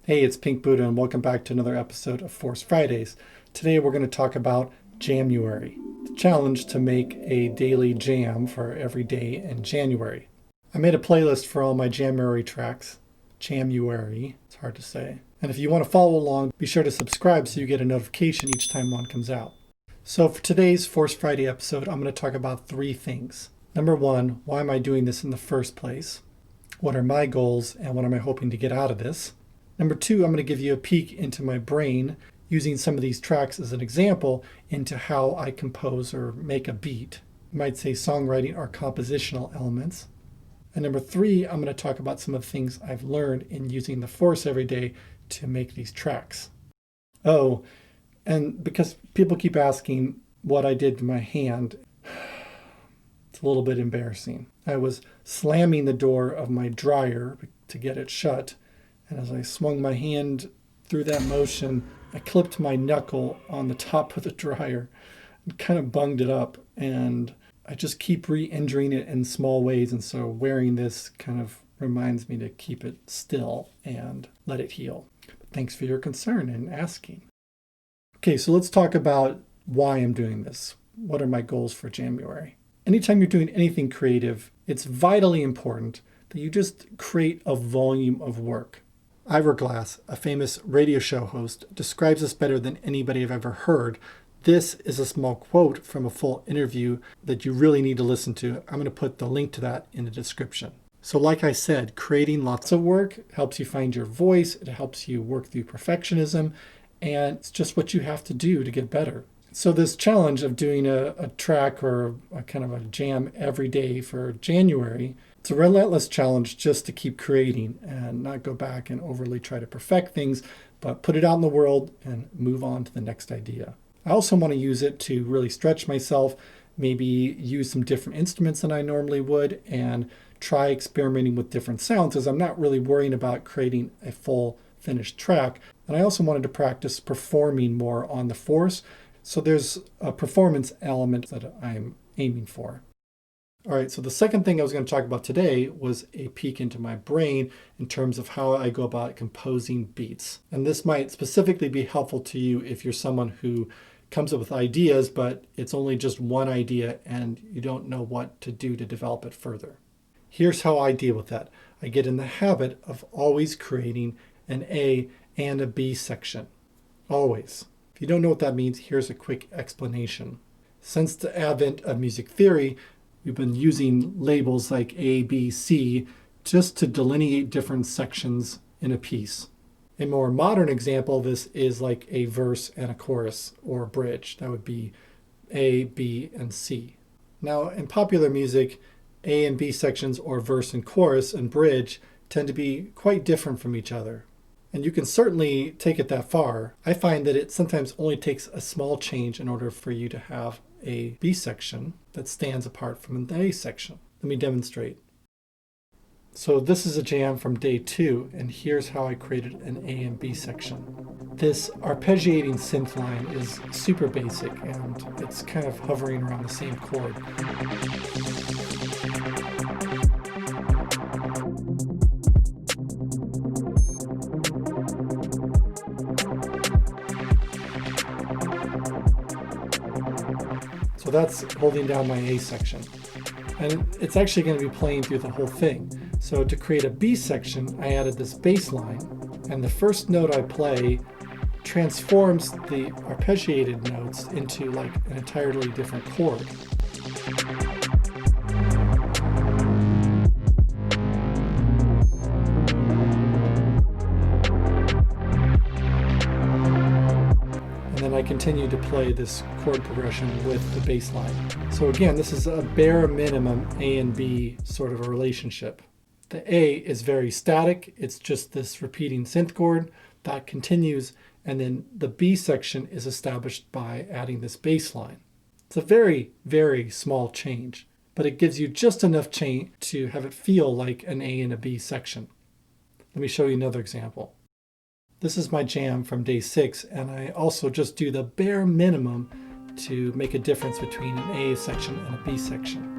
Hey, it's Pink Buddha and welcome back to another episode of Force Fridays. Today we're going to talk about January, the challenge to make a daily jam for every day in January. I made a playlist for all my January tracks. Jamuary, it's hard to say. And if you want to follow along, be sure to subscribe so you get a notification each time one comes out. So for today's Force Friday episode, I'm going to talk about three things. Number one, why am I doing this in the first place? What are my goals and what am I hoping to get out of this? Number two, I'm going to give you a peek into my brain using some of these tracks as an example into how I compose or make a beat. You might say songwriting or compositional elements. And number three, I'm going to talk about some of the things I've learned in using the Force every day to make these tracks. Oh, and because people keep asking what I did to my hand, it's a little bit embarrassing. I was slamming the door of my dryer to get it shut. And as I swung my hand through that motion, I clipped my knuckle on the top of the dryer and kind of bunged it up. And I just keep re-injuring it in small ways. And so wearing this kind of reminds me to keep it still and let it heal. But thanks for your concern and asking. Okay, so let's talk about why I'm doing this. What are my goals for January? Anytime you're doing anything creative, it's vitally important that you just create a volume of work. Ivor Glass, a famous radio show host, describes this better than anybody I've ever heard. This is a small quote from a full interview that you really need to listen to. I'm going to put the link to that in the description. So like I said, creating lots of work helps you find your voice. It helps you work through perfectionism. And it's just what you have to do to get better. So this challenge of doing a track or a kind of a jam every day for January, it's a relentless challenge just to keep creating and not go back and overly try to perfect things, but put it out in the world and move on to the next idea. I also want to use it to really stretch myself, maybe use some different instruments than I normally would, and try experimenting with different sounds, as I'm not really worrying about creating a full finished track. And I also wanted to practice performing more on the Force. So there's a performance element that I'm aiming for. All right, so the second thing I was going to talk about today was a peek into my brain in terms of how I go about composing beats. And this might specifically be helpful to you if you're someone who comes up with ideas, but it's only just one idea and you don't know what to do to develop it further. Here's how I deal with that. I get in the habit of always creating an A and a B section. Always. If you don't know what that means, here's a quick explanation. Since the advent of music theory, we've been using labels like A, B, C just to delineate different sections in a piece. A more modern example of this is like a verse and a chorus or a bridge. That would be A, B, and C. Now, in popular music, A and B sections or verse and chorus and bridge tend to be quite different from each other. And you can certainly take it that far. I find that it sometimes only takes a small change in order for you to have a B section that stands apart from the A section. Let me demonstrate. So this is a jam from day 2, and here's how I created an A and B section. This arpeggiating synth line is super basic, and it's kind of hovering around the same chord. So that's holding down my A section. And it's actually going to be playing through the whole thing. So to create a B section, I added this bass line, and the first note I play transforms the arpeggiated notes into like an entirely different chord. And I continue to play this chord progression with the bass line. So again, this is a bare minimum A and B sort of a relationship. The A is very static. It's just this repeating synth chord that continues, and then the B section is established by adding this bass line. It's a very, very small change, but it gives you just enough change to have it feel like an A and a B section. Let me show you another example. This is my jam from day 6, and I also just do the bare minimum to make a difference between an A section and a B section.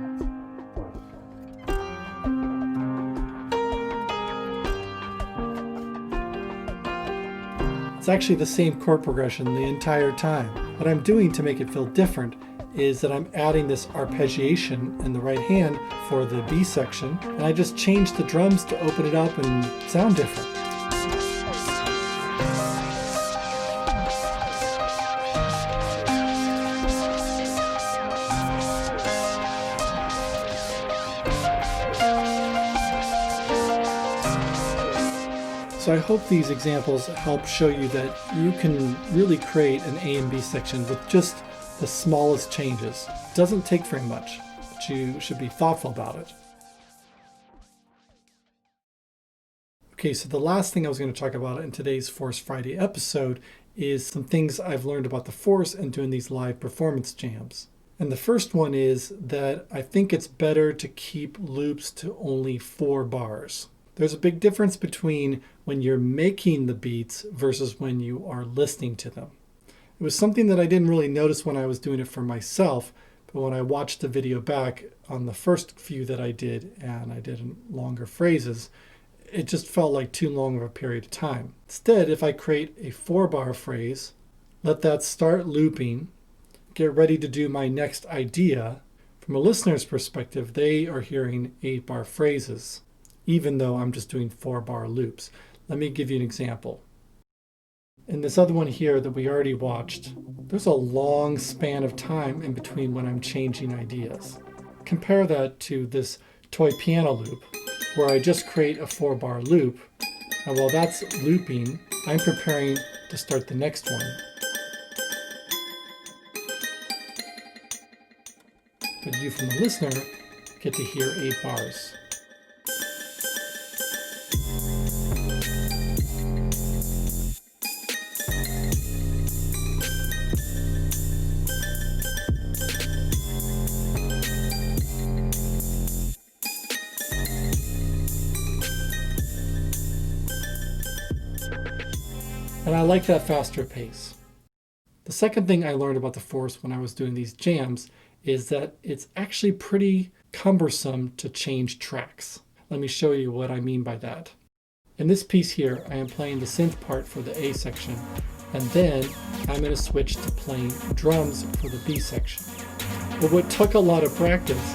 It's actually the same chord progression the entire time. What I'm doing to make it feel different is that I'm adding this arpeggiation in the right hand for the B section, and I just changed the drums to open it up and sound different. So I hope these examples help show you that you can really create an A and B section with just the smallest changes. It doesn't take very much, but you should be thoughtful about it. Okay, so the last thing I was going to talk about in today's Force Friday episode is some things I've learned about the Force and doing these live performance jams. And the first one is that I think it's better to keep loops to only 4 bars. There's a big difference between when you're making the beats versus when you are listening to them. It was something that I didn't really notice when I was doing it for myself, but when I watched the video back on the first few that I did, and I did in longer phrases, it just felt like too long of a period of time. Instead, if I create a 4-bar phrase, let that start looping, get ready to do my next idea, from a listener's perspective, they are hearing 8-bar phrases, even though I'm just doing 4-bar loops. Let me give you an example. In this other one here that we already watched, there's a long span of time in between when I'm changing ideas. Compare that to this toy piano loop, where I just create a 4-bar loop, and while that's looping, I'm preparing to start the next one. But you, from the listener, get to hear 8 bars. And I like that faster pace. The second thing I learned about the Force when I was doing these jams is that it's actually pretty cumbersome to change tracks. Let me show you what I mean by that. In this piece here, I am playing the synth part for the A section, and then I'm going to switch to playing drums for the B section. But what took a lot of practice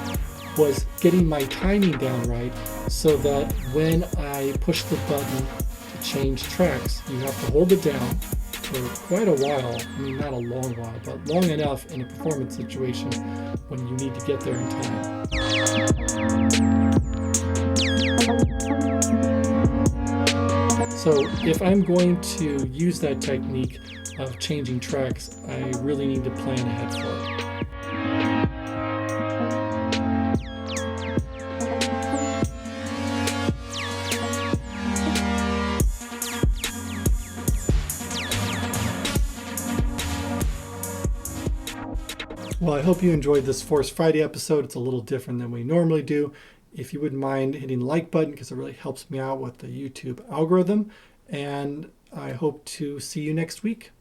was getting my timing down right so that when I push the button to change tracks, you have to hold it down for quite a while. I mean, not a long while, but long enough in a performance situation when you need to get there in time. So if I'm going to use that technique of changing tracks, I really need to plan ahead for it. Well, I hope you enjoyed this Force Friday episode. It's a little different than we normally do. If you wouldn't mind hitting the like button, because it really helps me out with the YouTube algorithm. And I hope to see you next week.